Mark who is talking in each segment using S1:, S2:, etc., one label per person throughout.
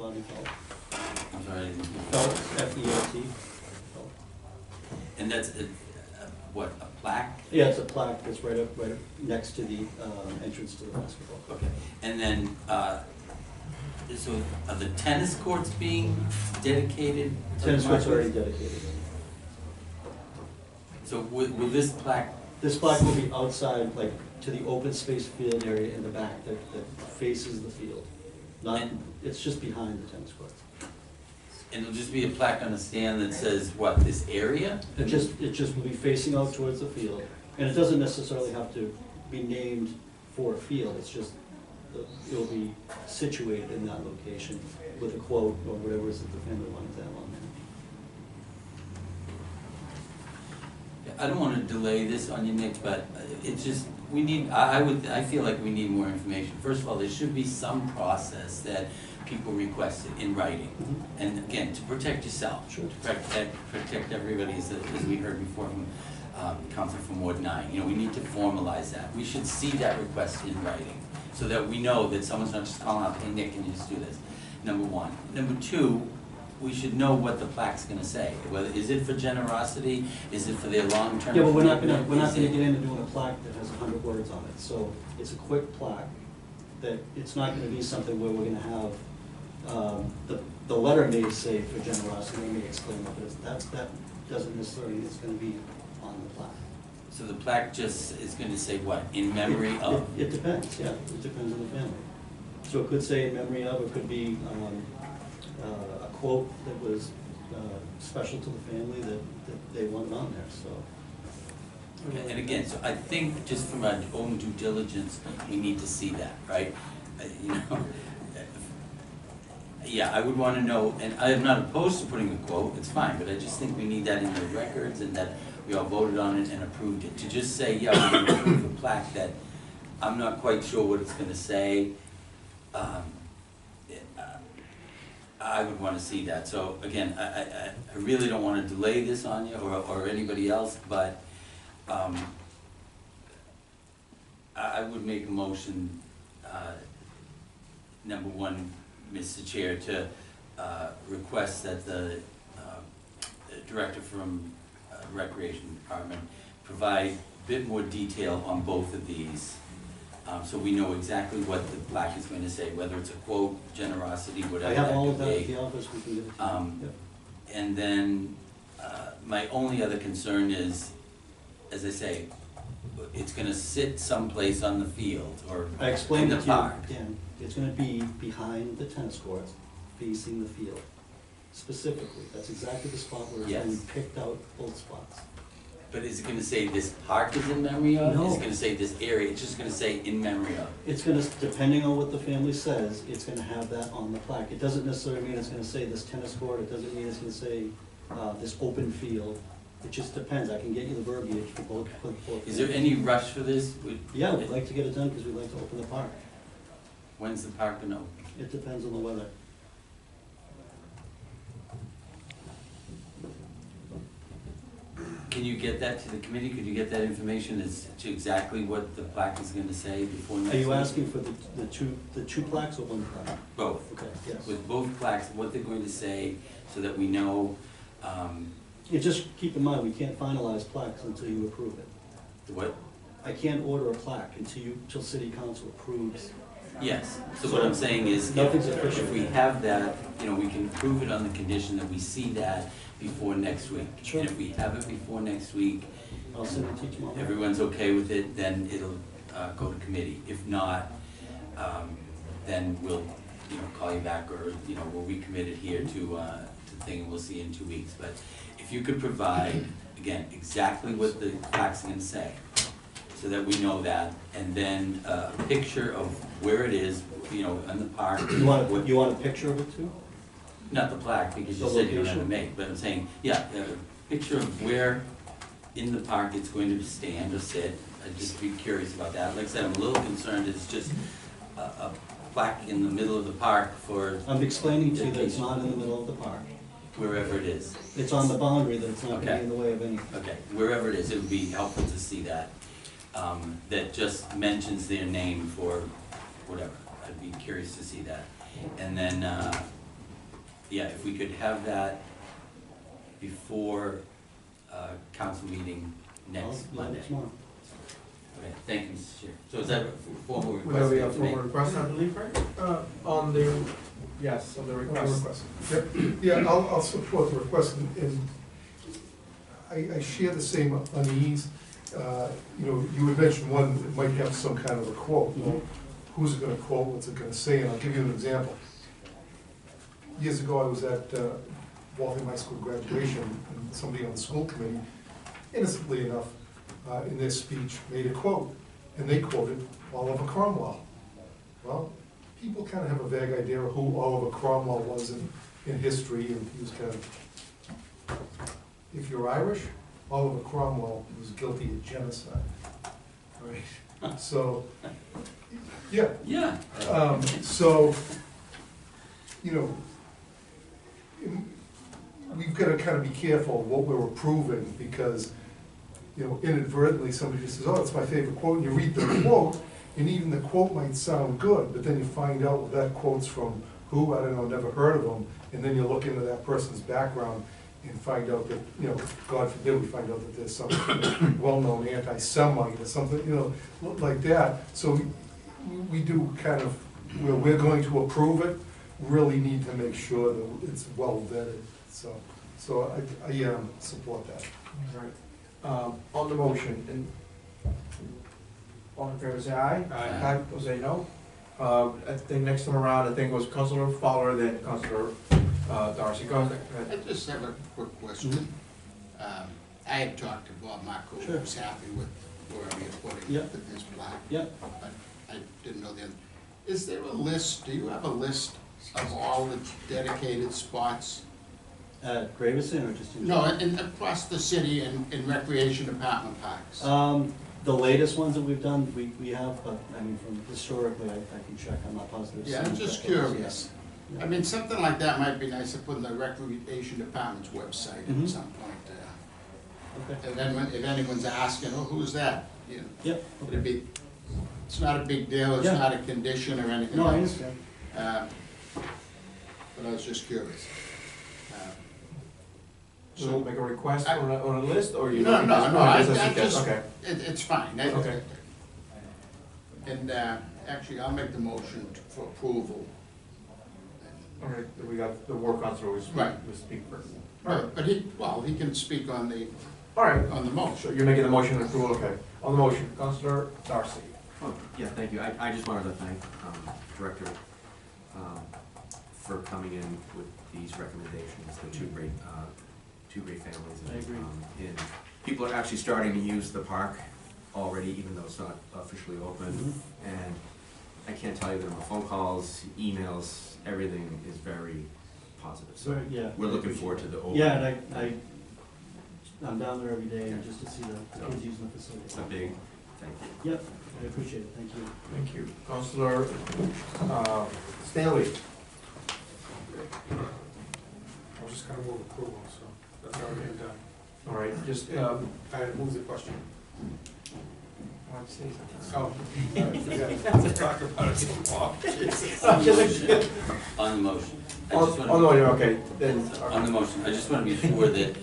S1: body felt.
S2: I'm sorry.
S1: Felt, F-E-L-T.
S2: And that's what, a plaque?
S1: Yeah, it's a plaque that's right up next to the entrance to the basketball court.
S2: Okay, and then, so are the tennis courts being dedicated?
S1: Tennis courts are already dedicated.
S2: So will this plaque?
S1: This plaque will be outside, like, to the open space field area in the back that faces the field. Not, it's just behind the tennis courts.
S2: And it'll just be a plaque on a stand that says, what, this area?
S1: It just will be facing out towards the field. And it doesn't necessarily have to be named for a field, it's just, it'll be situated in that location with a quote or whatever it is that the family wanted to have on there.
S2: I don't want to delay this on you, Nick, but it's just, we need, I feel like we need more information. First of all, there should be some process that people request it in writing.
S1: Mm-hmm.
S2: And again, to protect yourself,
S1: Sure.
S2: to protect everybody, as we heard before from Councillor from Ward 9. You know, we need to formalize that. We should see that request in writing so that we know that someone's not just calling out, hey Nick, can you just do this? Number one. Number two, we should know what the plaque's gonna say. Whether, is it for generosity? Is it for their long-term?
S1: Yeah, but we're not gonna get into doing a plaque that has 100 words on it. So it's a quick plaque that it's not gonna be something where we're gonna have, the letter may say for generosity, they may explain what it is. That doesn't necessarily mean it's gonna be on the plaque.
S2: So the plaque just is going to say what? In memory of?
S1: It depends, yeah. It depends on the family. So it could say in memory of, it could be a quote that was special to the family that they wanted on there, so.
S2: Okay, and again, so I think just from our own due diligence, we need to see that, right? You know, yeah, I would want to know, and I am not opposed to putting a quote, it's fine, but I just think we need that in the records and that we all voted on it and approved it. To just say, yeah, we're going to approve a plaque that I'm not quite sure what it's going to say, I would want to see that. So again, I really don't want to delay this on you or anybody else, but I would make a motion, number one, Mr. Chair, to request that the director from Recreation Department provide a bit more detail on both of these, so we know exactly what the plaque is going to say, whether it's a quote, generosity, whatever.
S1: I have all of
S2: that
S1: that
S2: could
S1: at
S2: be.
S1: the office, we can get it. Yep.
S2: And then my only other concern is, as I say, it's going to sit someplace on the field or
S1: I explained
S2: in
S1: it
S2: the
S1: to you
S2: park.
S1: again. It's gonna be behind the tennis courts, facing the field. Specifically, that's exactly the spot where it's
S2: Yes.
S1: been picked out, both spots.
S2: But is it going to say this park is in memory of?
S1: No.
S2: Is it going to say this area? It's just going to say in memory of.
S1: It's gonna, depending on what the family says, it's gonna have that on the plaque. It doesn't necessarily mean it's gonna say this tennis court, it doesn't mean it's gonna say, this open field. It just depends, I can get you the verbiage for both.
S2: Is there any rush for this?
S1: Yeah, we'd like to get it done, because we'd like to open the park.
S2: When's the park going to open?
S1: It depends on the weather.
S2: Can you get that to the committee? Could you get that information as to exactly what the plaque is going to say before next
S1: Are you
S2: week?
S1: asking for the two plaques or one plaque?
S2: Both.
S1: Okay, yes.
S2: With both plaques, what they're going to say, so that we know
S1: You just keep in mind, we can't finalize plaques until you approve it.
S2: what.
S1: I can't order a plaque until city council approves.
S2: Yes. So what I'm saying is,
S1: Nothing's
S2: if
S1: official.
S2: we have that, you know, we can approve it on the condition that we see that before next week.
S1: Sure.
S2: And if we have it before next week,
S1: I'll send it to you tomorrow.
S2: everyone's okay with it, then it'll go to committee. If not, then we'll, you know, call you back, or, you know, we'll recommit it here to the thing, and we'll see you in 2 weeks. But if you could provide, again, exactly what the plaque's gonna say, so that we know that, and then a picture of where it is, you know, in the park.
S1: You want a picture of it too?
S2: Not the plaque, because you
S1: The
S2: said you don't have
S1: location?
S2: to make, but I'm saying, yeah, a picture of where in the park it's going to stand or sit. I'd just be curious about that. Like I said, I'm a little concerned it's just a plaque in the middle of the park for
S1: I'm explaining to you that it's not in the middle of the park.
S2: wherever it is.
S1: It's on the boundary, that it's not gonna
S2: Okay.
S1: be in the way of anything.
S2: Okay, wherever it is, it would be helpful to see that. That just mentions their name for whatever. I'd be curious to see that. And then yeah, if we could have that before, council meeting next Monday.
S1: Tomorrow.
S2: Okay, thank you, Mr. Chair. So is that a formal
S3: Would
S2: request?
S3: that be a
S2: to make?
S3: formal request, I believe, right?
S4: On the,
S3: Yes, on the
S4: request.
S3: request.
S4: Yeah, I'll support the request, and I share the same unease. You know, you had mentioned one that might have some kind of a quote. Well, who's it gonna quote, what's it gonna say, and I'll give you an example. Years ago, I was at Waltham High School graduation, and somebody on the school committee, innocently enough, in their speech, made a quote, and they quoted Oliver Cromwell. Well, people kind of have a vague idea of who Oliver Cromwell was in history, and he was kind of, if you're Irish, Oliver Cromwell was guilty of genocide, right? So, yeah.
S2: Yeah.
S4: So, you know, we've got to kind of be careful what we're approving, because, you know, inadvertently, somebody just says, oh, it's my favorite quote, and you read the quote, and even the quote might sound good, but then you find out, well, that quote's from who, I don't know, never heard of them, and then you look into that person's background and find out that, you know, God forbid, we find out that there's some well-known anti-Semite or something, you know, like that. So we do kind of, we're going to approve it, really need to make sure that it's well vetted, so I support that.
S3: All right. On the motion, and all in favor say aye.
S2: Aye.
S3: Those say no. I think next time around, I think it was Councillor Fowler, then Councillor Darcy. Go ahead.
S5: I just have a quick question. I had talked to Bob Marcou, who
S1: Sure.
S5: was happy with wherever you're putting
S1: Yep.
S5: his plaque.
S1: Yep.
S5: But I didn't know the other. Is there a list, do you have a list of all the dedicated spots?
S1: At Graverson or just in?
S5: No, across the city in recreation department parks?
S1: The latest ones that we've done, we have, but, I mean, from historically, I can check, I'm not positive.
S5: Yeah, I'm just curious. I mean, something like that might be nice to put in the recreation department's website
S1: Mhm.
S5: at some point.
S1: Okay.
S5: And then if anyone's asking, oh, who's that? You know,
S1: Yep.
S5: it'd be, it's not a big deal, it's
S1: Yeah.
S5: not a condition or anything
S1: No, I
S5: else.
S1: understand.
S5: But I was just curious.
S3: So make a request on a list, or you?
S5: No,
S3: you
S5: no,
S3: just-
S5: no,
S3: okay,
S5: I
S3: just a suggestion,
S5: just,
S3: okay.
S5: it's fine.
S3: Okay.
S5: And actually, I'll make the motion for approval.
S3: Okay, we got the war council who
S5: Right.
S3: speak first. All right,
S5: But he can speak on the
S3: all right. So
S5: motion.
S3: you're making the motion to approve, okay. On the motion, Councillor Darcy.
S6: Oh, yeah, thank you. I just wanted to thank Director for coming in with these recommendations. They're two great families.
S1: I agree.
S6: And people are actually starting to use the park already, even though it's not officially open.
S1: Mhm.
S6: And I can't tell you the number of phone calls, emails, everything is very positive. So
S1: Very- yeah.
S6: we're looking forward to the open.
S1: Yeah, and I'm down there every day just to see the kids using the facility.
S6: It's a big thank you.
S1: Yep, I appreciate it, thank you.
S3: Thank you. Councillor Stanley.
S7: I was just gonna move approval, so that's already done.
S3: All right, just,
S7: I move the question.
S3: want to say something?
S7: Oh, yeah, talk about it tomorrow.
S2: On the motion. I
S3: Oh,
S2: just wanna-
S3: oh, no, you're okay, then.
S2: On the motion, I just want to be sure that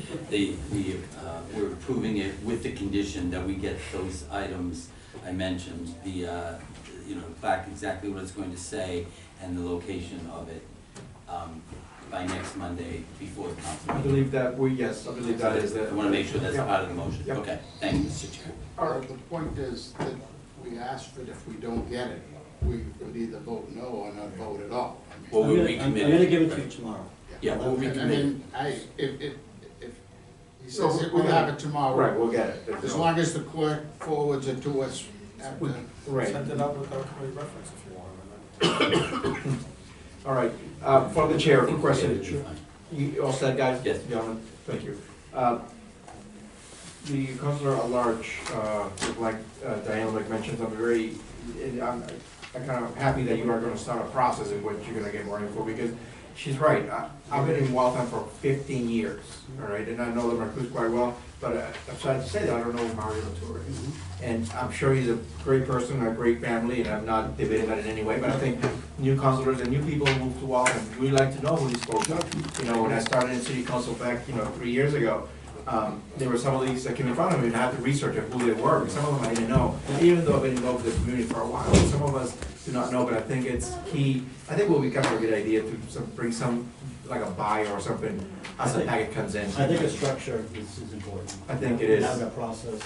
S2: we're approving it with the condition that we get those items I mentioned, the plaque, exactly what it's going to say, and the location of it, by next Monday before the council
S3: I
S2: meeting.
S3: believe that yes, I believe that is the.
S2: I want to make sure that's
S3: Yeah.
S2: part of the motion.
S3: Yep.
S2: Okay, thank you, Mr. Chair.
S3: All right.
S5: The point is that we asked for it, if we don't get it, we could either vote no or not vote at all. I mean,
S2: Well,
S1: I'm
S2: we'll
S1: gonna-
S2: recommit
S1: I'm gonna
S2: it.
S1: give it to you tomorrow.
S2: Yeah, we'll
S5: I
S2: recommit.
S5: mean, if he
S3: So
S5: says that
S3: we're
S5: we'll
S3: gonna-
S5: have it tomorrow.
S3: Right, we'll get it.
S5: As long as the clerk forwards it to us after.
S3: Right,
S7: Send it out without committee reference if you want.
S3: all right, from the chair, quick
S2: Yeah,
S3: question.
S2: it'll be fine.
S3: You all set, guys?
S2: Yes.
S3: Gentlemen, thank you. The Councillor at Large, like Diane LeBlanc mentioned, I'm kind of happy that you are gonna start a process in which you're gonna get more info, because she's right. I've been in Waltham for 15 years, all right, and I know the Marcus quite well, but I'm sorry to say that, I don't know Mario Lituri. And I'm sure he's a great person, a great family, and I'm not debating that in any way, but I think new councilors and new people who move to Waltham, we like to know who these folks are. You know, when I started in city council back, 3 years ago, there were some of these that came in front of me and I had to research of who they were, some of them I didn't know. Even though I've been involved with the community for a while, some of us do not know, but I think it's key. I think it will become a good idea to bring some, like a bio or something, as the packet comes in.
S1: I think a structure is important.
S3: I think it is.
S1: Having a process.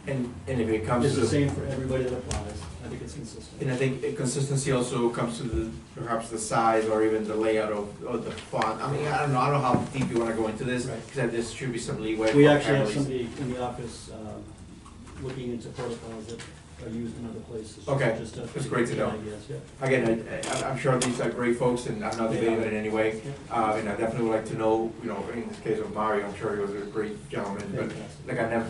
S3: And if it comes
S1: It's
S3: to.
S1: the same for everybody that applies. I think it's consistent.
S3: And I think consistency also comes to perhaps the size or even the layout of the font. I mean, I don't know how deep you wanna go into this,
S1: Right.
S3: because there should be some leeway.
S1: We
S3: for
S1: actually have
S3: families.
S1: somebody in the office looking into protocols that are used in other places.
S3: Okay,
S1: just to-
S3: that's great to know.
S1: Ideas, yeah.
S3: Again, I'm sure these are great folks, and I'm not debating it in any way. And I definitely would like to know, in this case of Mario, I'm sure he was a great gentleman, but
S1: Fantastic.
S3: like I never,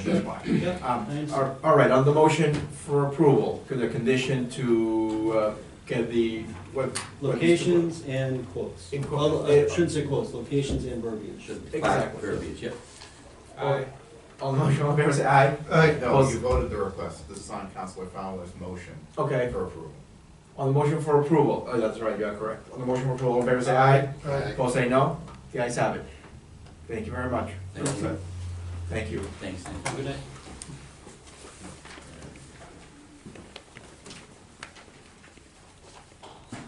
S3: that's why.
S1: Yeah, I understand.
S3: All right, on the motion for approval, could the condition to get the, what?
S1: Locations and quotes.
S3: In
S1: Well,
S3: quotes.
S1: I shouldn't say quotes, locations and verbiage.
S3: Exactly.
S2: Verbiage, yep.
S3: Aye. On the motion, all in favor, say aye.
S8: No, you voted the request, this is on Councillor Fowler's motion
S3: Okay,
S8: for approval.
S3: on the motion for approval, oh, that's right, you are correct. On the motion for approval, all in favor, say aye.
S5: Aye.
S3: Opposed, say no. The ayes have it. Thank you very much.
S2: Thank you.
S3: Thank you.
S2: Thanks, Nick.
S1: Good night.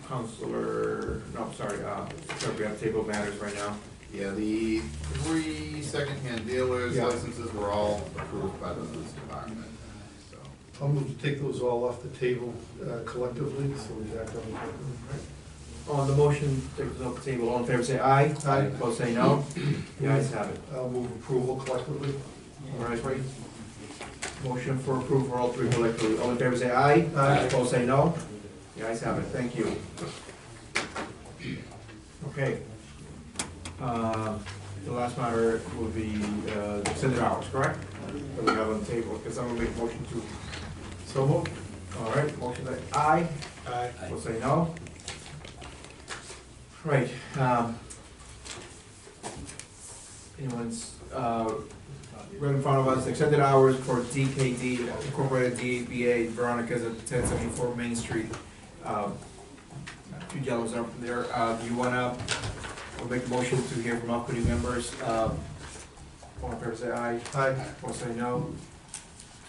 S3: Councillor, no, sorry, we have table matters right now.
S8: Yeah, the 3 second-hand dealers
S3: Yeah.
S8: licenses were all approved by the police department, so.
S4: I'll move to take those all off the table collectively, so we act on the.
S3: On the motion, take this off the table, all in favor, say aye.
S4: Aye.
S3: Opposed, say no. The ayes have it.
S4: I'll move approval collectively.
S3: All right, great. Motion for approval for all three collectively, all in favor, say aye.
S4: Aye.
S3: Opposed, say no. The ayes have it, thank you. Okay. The last matter will be the extended hours, correct? That we have on the table, because I'm gonna make a motion to,
S4: So moved.
S3: all right, motion that aye.
S7: Aye.
S3: We'll say no. Right, anyone's, right in front of us, extended hours for DKD Incorporated DBA Veronica's at 1074 Main Street. Two gentlemen are from there, do you wanna, we'll make a motion to hear from all committee members, all in favor say aye.
S4: Aye.
S3: We'll say no.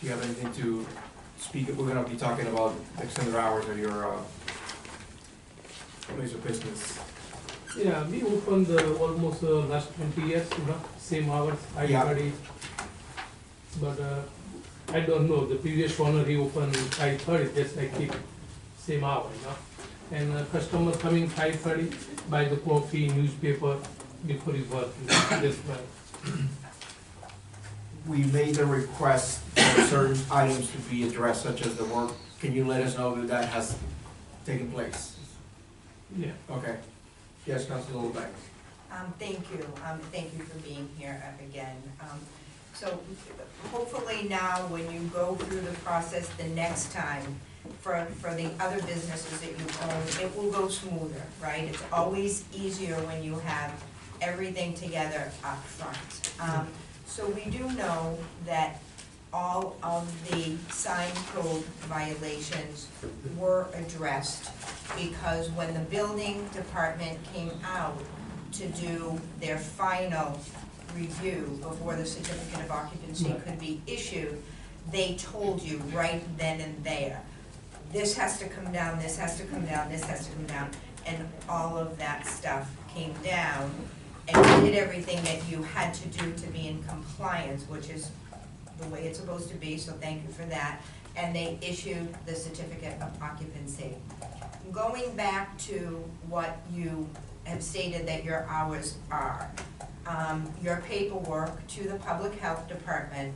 S3: Do you have anything to speak, we're gonna be talking about extended hours of your, place of business.
S9: Yeah, we opened almost last 20 years, same hours,
S3: Yeah.
S9: 5:30. But I don't know, the previous owner, he opened 5:30, just I keep same hour, And customer coming 5:30, buy the coffee, newspaper, before his work, this one.
S3: We made a request for certain items to be addressed, such as the work. Can you let us know that that has taken place?
S9: Yeah.
S3: Okay. Yes, Councillor LeBlanc.
S10: Thank you for being here again. So hopefully now, when you go through the process the next time, for the other businesses that you own, it will go smoother, right? It's always easier when you have everything together up front. So we do know that all of the sign code violations were addressed, because when the building department came out to do their final review before the certificate of occupancy could be issued, they told you right then and there, this has to come down, this has to come down, this has to come down, and all of that stuff came down, and you did everything that you had to do to be in compliance, which is the way it's supposed to be, so thank you for that. And they issued the certificate of occupancy. Going back to what you have stated that your hours are, your paperwork to the public health department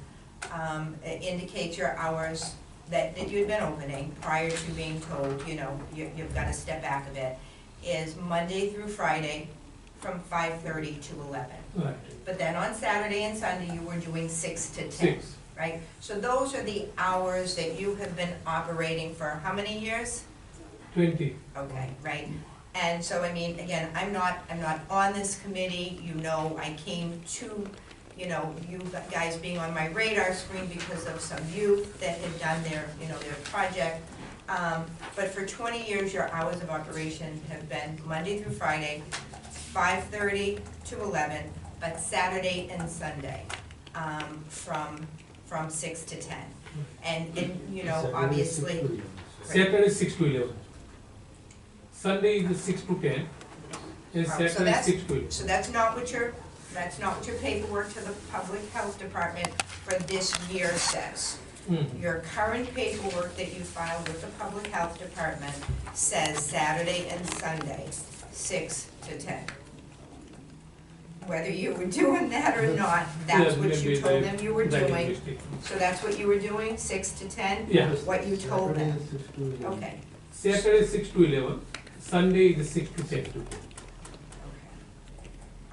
S10: indicates your hours that you had been opening prior to being told, you've got to step back a bit, is Monday through Friday from 5:30 to 11.
S9: Right.
S10: But then on Saturday and Sunday, you were doing 6 to 10.
S9: 6.
S10: Right? So those are the hours that you have been operating for how many years?
S9: 20.
S10: Okay, right? And so, I mean, again, I'm not on this committee, you know, I came to, you know, you guys being on my radar screen because of some youth that had done their, you know, their project. But for 20 years, your hours of operation have been Monday through Friday, 5:30 to 11, but Saturday and Sunday, from 6 to 10. And, you know, obviously.
S9: Saturday 6 to 11. Sunday is 6 to 10. And
S10: So
S9: Saturday
S10: that's-
S9: 6 to 11.
S10: So that's not what your paperwork to the Public Health Department for this year says.
S9: Mhm.
S10: Your current paperwork that you filed with the Public Health Department says Saturday and Sunday, 6 to 10. Whether you were doing that or not, that's
S9: Yeah,
S10: what you
S9: maybe
S10: told
S9: they-
S10: them you were
S9: they did
S10: doing.
S9: mistake.
S10: So that's what you were doing, 6 to 10?
S9: Yeah.
S10: What you told them? Okay.
S9: Saturday 6 to 11. Sunday is 6 to 10.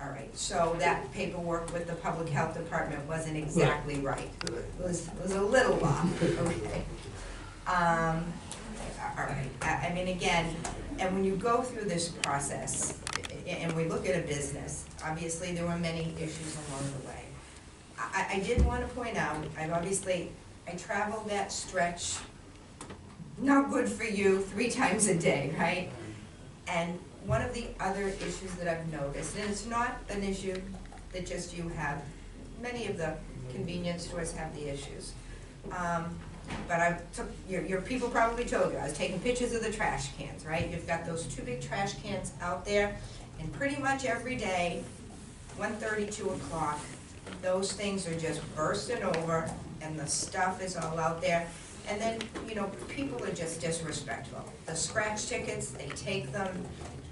S10: All right, so that paperwork with the Public Health Department wasn't exactly right. It was a little off, okay. All right, I mean, again, and when you go through this process, and we look at a business, obviously there were many issues along the way. I did want to point out, I traveled that stretch, not good for you, 3 times a day, right? And one of the other issues that I've noticed, and it's not an issue that just you have, many of the convenience stores have the issues. But I took, your people probably told you, I was taking pictures of the trash cans, right? You've got those 2 big trash cans out there, and pretty much every day, 1:30, 2 o'clock, those things are just bursting over, and the stuff is all out there. And then, you know, people are just disrespectful. The scratch tickets, they take them,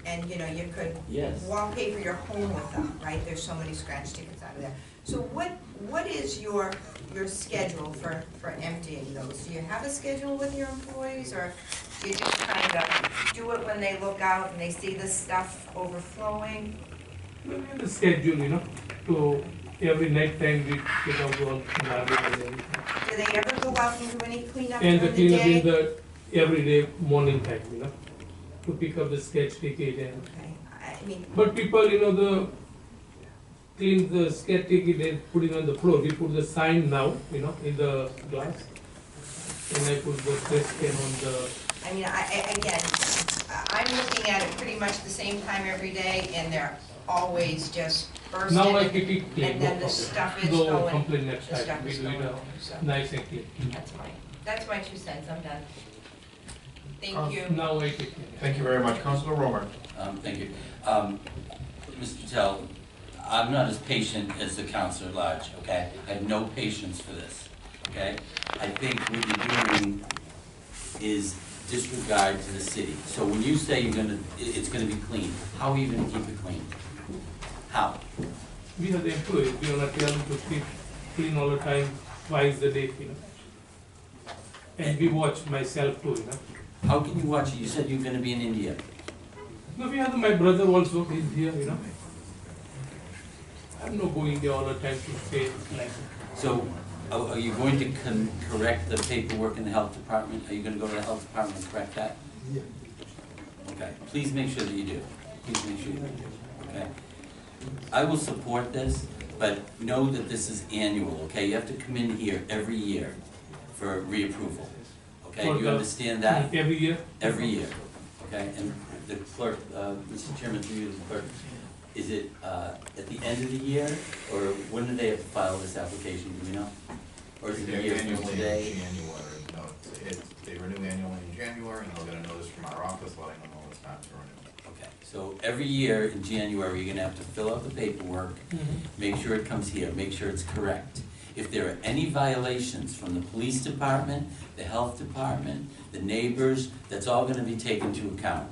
S10: and, you know, you could
S2: Yes.
S10: wallpaper your home with them, right? There's so many scratch tickets out of there. So what is your schedule for emptying those? Do you have a schedule with your employees, or do you just kind of do it when they look out and they see the stuff overflowing?
S9: We have the schedule, you know, to every night time we get out on garbage and everything.
S10: Do they ever go out and do any cleanup
S9: And
S10: during
S9: the
S10: the
S9: cleanup in
S10: day?
S9: the everyday morning time, you know, to pick up the sketch ticket and.
S10: Okay, I mean,
S9: But people, you know, the clean the sketch ticket and putting on the floor. We put the sign now, you know, in the glass. And I put the sketch can on the.
S10: I mean, again, I'm looking at it pretty much the same time every day, and they're always just bursting.
S9: Now I keep it clean.
S10: And then the stuff is
S9: No
S10: going,
S9: complaint next
S10: the
S9: time.
S10: stuff
S9: We
S10: is
S9: do
S10: going
S9: it
S10: over, so
S9: nice and clean.
S10: that's my 2 cents, I'm done. Thank you.
S9: Now I take it.
S8: Thank you very much. Councillor Romard.
S2: Thank you. Mr. Patel, I'm not as patient as the councillor at large, okay? I have no patience for this, okay? I think what you're doing is disregard to the city. So when you say it's gonna be clean, how are you gonna keep it clean? How?
S9: We have the employees, we are not tell them to keep clean all the time, twice a day, you know. And we watch myself too, you know.
S2: How can you watch it? You said you're gonna be in India.
S9: No, we have my brother also, he's here, you know. I'm not going there all the time to stay like.
S2: So are you going to correct the paperwork in the health department? Are you gonna go to the health department and correct that?
S4: Yeah.
S2: Okay, please make sure that you do. Please make sure that you do, okay? I will support this, but know that this is annual, okay? You have to come in here every year for reapproval, okay?
S9: For
S2: You
S9: the-
S2: understand that?
S9: Every year?
S2: Every year, okay? And the clerk, Mr. Chairman, through you, the clerk, is it at the end of the year, or when do they have to file this application, do we know? Or is it a year from
S8: Annually in
S2: today?
S8: January. No, they renew annually in January, and they'll get a notice from our office letting them know it's time to renew.
S2: Okay, so every year in January, you're gonna have to fill out the paperwork, make sure it comes here, make sure it's correct. If there are any violations from the police department, the health department, the neighbors, that's all gonna be taken into account,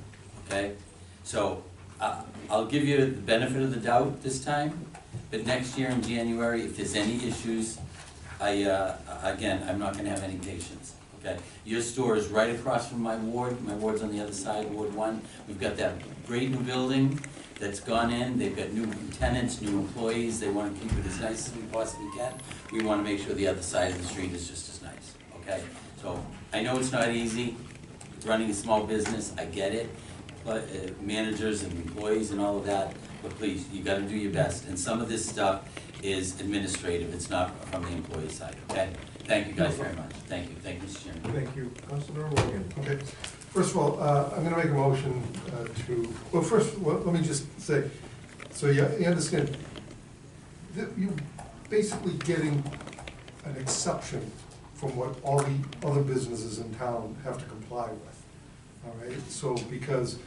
S2: okay? So, I'll give you the benefit of the doubt this time, but next year in January, if there's any issues, again, I'm not gonna have any patience, okay? Your store is right across from my ward's on the other side, Ward 1. We've got that great new building that's gone in, they've got new tenants, new employees, they wanna keep it as nice as we possibly can. We wanna make sure the other side of the street is just as nice, okay? So, I know it's not easy, running a small business, I get it, managers and employees and all of that, but please, you gotta do your best. And some of this stuff is administrative, it's not from the employee side, okay? Thank you guys very much. Thank you, Mr. Chairman.
S4: Thank you. Councillor Logan. Okay. First of all, I'm gonna make a motion well, first, let me just say, so you understand, that you're basically getting an exception from what all the other businesses in town have to comply with, all right? So, because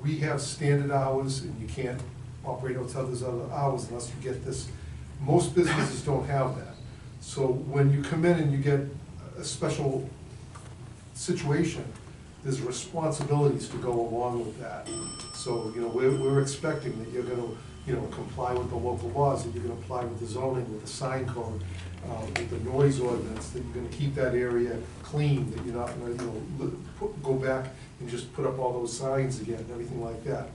S4: we have standard hours, and you can't operate outside those other hours unless you get this. Most businesses don't have that. So when you come in and you get a special situation, there's responsibilities to go along with that. So, you know, we're expecting that you're gonna, you know, comply with the local laws, that you're gonna apply with the zoning, with the sign code, with the noise ordinance, that you're gonna keep that area clean, that you're not gonna, you know, go back and just put up all those signs again, and everything like that.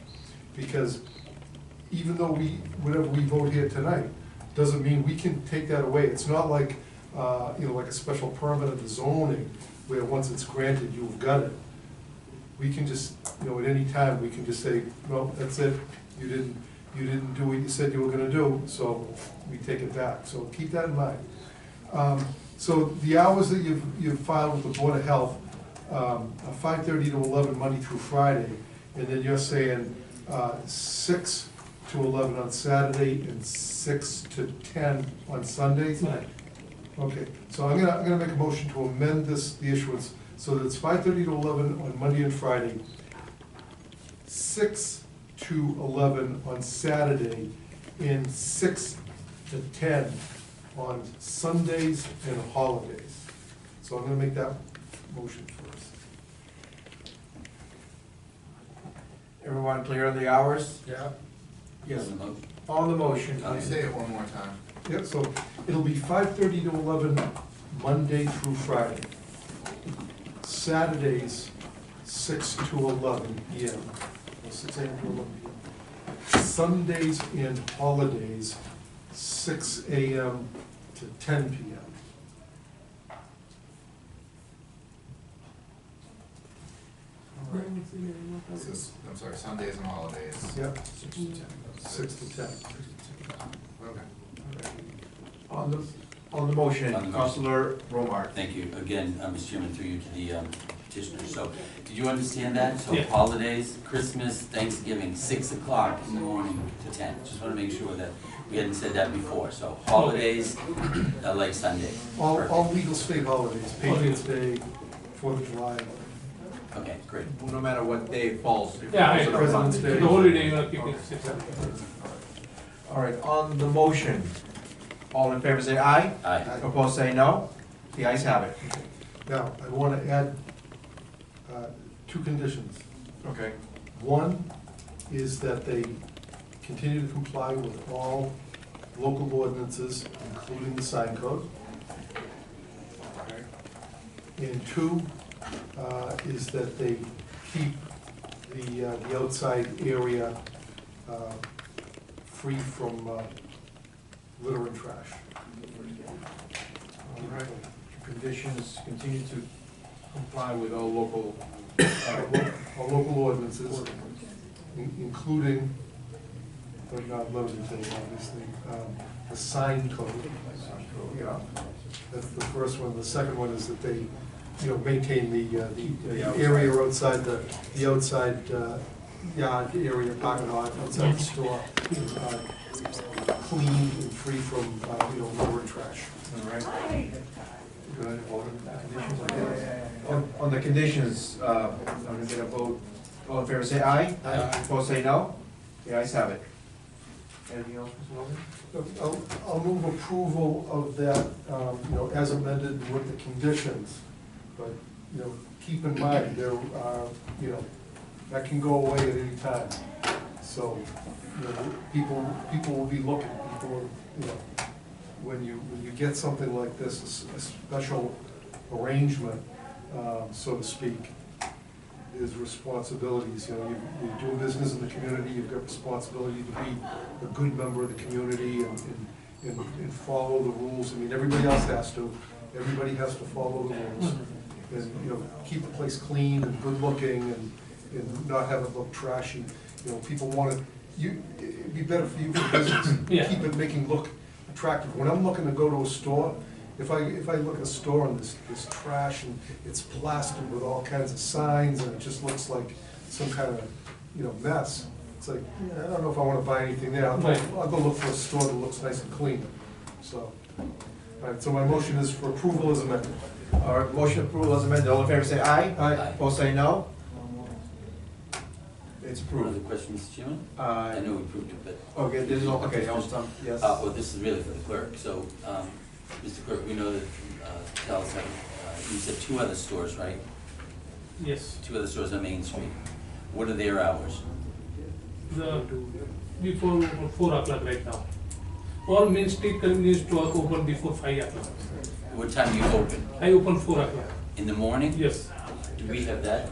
S4: Because even though whatever we vote here tonight, doesn't mean we can take that away. It's not like, you know, like a special permit of the zoning, where once it's granted, you've got it. We can just, you know, at any time, we can just say, well, that's it, you didn't do what you said you were gonna do, so we take it back. So keep that in mind. So the hours that you've filed with the Board of Health, are 5:30 to 11, Monday through Friday, and then you're saying 6 to 11 on Saturday and 6 to 10 on Sundays?
S9: Right.
S4: Okay, so I'm gonna make a motion to amend the issuance, so that it's 5:30 to 11 on Monday and Friday, 6 to 11 on Saturday, and 6 to 10 on Sundays and holidays. So I'm gonna make that motion first.
S3: Everyone clear on the hours?
S7: Yeah.
S3: Yes. On the motion,
S8: Can you
S3: please.
S8: say it one more time?
S4: Yeah, so it'll be 5:30 to 11, Monday through Friday. Saturdays, 6 to 11 PM, or 6 AM to 11 PM. Sundays and holidays, 6 AM to 10 PM.
S8: All right. I'm sorry, Sundays and holidays.
S4: Yep,
S8: 6 to 10.
S4: 6 to 10.
S8: Okay.
S3: On the motion,
S2: On the motion.
S3: Councillor Romard.
S2: Thank you. Again, Mr. Chairman, through you to the petitioner. So, did you understand that? So
S9: Yeah.
S2: holidays, Christmas, Thanksgiving, 6 o'clock in the morning to 10. Just want to make sure that we hadn't said that before. So holidays, like Sunday.
S4: All legal state holidays, Patriots Day, 4th of July.
S2: Okay, great.
S3: No matter what day it falls. if it
S9: Yeah,
S3: falls on a
S4: President's
S3: Monday.
S4: Day.
S9: The holiday, you are keeping 6.
S3: All right, on the motion, all in favor say aye.
S2: Aye.
S3: Opposed say no. The ayes have it.
S4: Now, I want to add 2 conditions.
S3: Okay.
S4: One is that they continue to comply with all local ordinances, including the sign code. And 2 is that they keep the outside area free from litter and trash.
S3: All right. Conditions continue to comply with all local.
S4: All local ordinances, including, but not limited to, obviously, the sign code. Yeah, that's the first one. The second one is that they, you know, maintain the area outside the outside yard area, parking lot, outside the store, clean and free from, you know, litter and trash.
S3: All right.
S4: Go ahead and vote on the conditions, I guess.
S3: On the conditions, I'm gonna get a vote. All in favor say aye.
S2: Aye.
S3: Opposed say no. The ayes have it. Anything else, Mr. Logan?
S4: I'll move approval of that, you know, as amended with the conditions. But, you know, keep in mind, there are, you know, that can go away at any time. So, you know, people will be looking, people, you know, when you get something like this, a special arrangement, so to speak, there's responsibilities. You know, you're doing business in the community, you've got responsibility to be a good member of the community and follow the rules. I mean, everybody else has to. Everybody has to follow the rules. and, you know, keep the place clean and good looking and not have it look trashy. You know, people want it, it'd be better for you for business,
S9: Yeah.
S4: keep it making look attractive. When I'm looking to go to a store, if I look at a store and this trash and it's plastered with all kinds of signs and it just looks like some kind of, you know, mess, it's like, yeah, I don't know if I wanna buy anything there, I'll go look for a store that looks nice and clean, so. All right, so my motion is for approval as amended.
S3: All right, motion approval as amended, all in favor say aye.
S4: Aye.
S3: Opposed say no. It's
S2: One other
S3: approved.
S2: question, Mr. Chairman? I know we approved it, but,
S3: Okay, this is, okay, all done, yes.
S2: well, this is really for the clerk. So, Mr. Clerk, we know that Tel's have, you said 2 other stores, right?
S9: Yes,
S2: 2 other stores on Main Street. What are their hours?
S9: before 4 o'clock right now. All Main Street convenience store open before 5 o'clock.
S2: What time do you open?
S9: I open 4 o'clock.
S2: In the morning?
S9: Yes.
S2: Do we have that?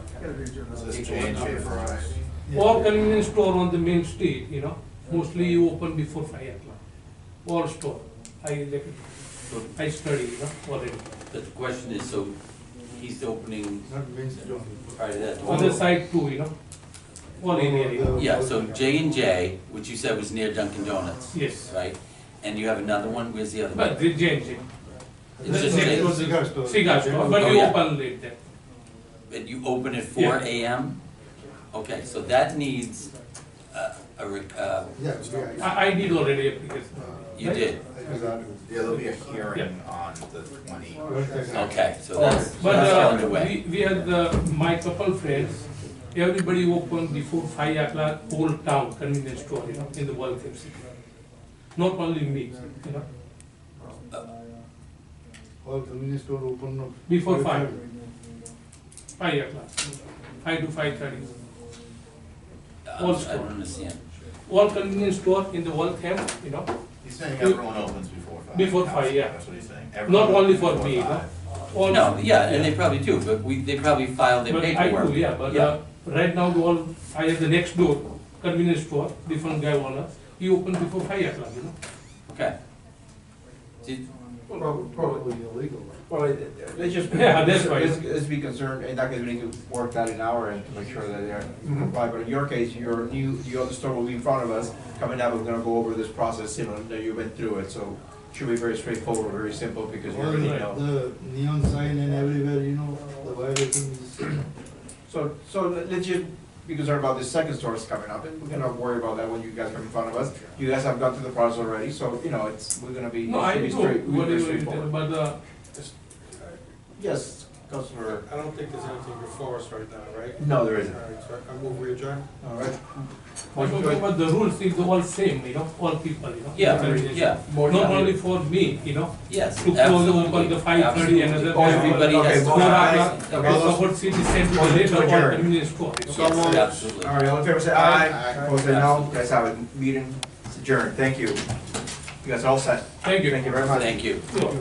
S8: This is J&J Verizon.
S9: All convenience store on the Main Street, you know, mostly you open before 5 o'clock. All store. I study, you know, already.
S2: But the question is, so he's opening prior to that?
S9: Other side too, you know, all area, you know.
S2: Yeah, so J&J, which you said was near Dunkin' Donuts,
S9: Yes,
S2: right? And you have another one, where's the other
S9: but
S2: one?
S9: the J&J.
S2: It's just
S9: Cigar store, but
S2: Oh,
S9: we
S2: yeah.
S9: open late there.
S2: But you open at 4 AM? Okay, so that needs
S9: I did already application.
S2: you did,
S8: Yeah, there'll be a hearing on the 20th.
S2: okay, so that's
S9: But
S2: underway.
S9: we had my couple friends, everybody open before 5 o'clock, whole town convenience store, you know, in the World Trade Center. Not only me, you know,
S11: All convenience store open
S9: before 5. 5 o'clock, 5 to 5:30.
S2: I don't understand.
S9: All convenience store in the World Camp, you know,
S8: He's saying everyone opens before 5.
S9: Before 5, yeah.
S8: That's what he's saying.
S9: not
S8: Everyone
S9: only
S8: opens
S9: for
S8: before
S9: me, you
S8: 5.
S9: know. All-
S2: No, yeah, and they probably do, but they probably file their
S9: But I
S2: paperwork.
S9: do, yeah, but right now, I have the next door, convenience store, different guy owner, he open before 5 o'clock, you know.
S2: Okay. See,
S4: Probably illegal.
S3: Well, let's just,
S9: Yeah, that's right.
S3: let's be concerned, in that case, we need to work that in our end to make sure that they're compliant. But in your case, the other store will be in front of us, coming up, we're gonna go over this process, you know, that you went through it, so it should be very straightforward, very simple, because you already know.
S11: The neon sign and everywhere, you know, the violation is.
S3: So let's just be concerned about this second store that's coming up, and we're gonna worry about that when you guys come in front of us. You guys have gone through the process already, so, you know, we're gonna be,
S9: No, I
S3: should be
S9: do,
S3: straight, we're
S9: whatever,
S3: straightforward.
S9: but
S3: Yes, Councillor.
S7: I don't think there's anything before us right now, right?
S3: No, there isn't.
S7: All right, so I move we adjourn.
S3: All right.
S9: but the rules is all same, you know, all people, you know.
S2: Yeah,
S9: Convenience
S2: yeah.
S9: store. Not only for me, you know,
S2: yes,
S9: to close
S2: absolutely.
S9: open the 5:30, another.
S2: Absolutely. Everybody has to.
S9: 4 o'clock,
S3: Okay.
S9: support city center,
S3: Motion to
S9: later, all
S3: adjourn.
S9: convenience store, you know.
S2: Yes, absolutely.
S3: All right, all in favor say aye.
S5: Aye.
S3: Opposed say no. Guys have it. Meeting is adjourned. Thank you. You guys are all set.
S9: Thank you.
S3: Thank you very much.
S2: Thank you.
S9: Yeah.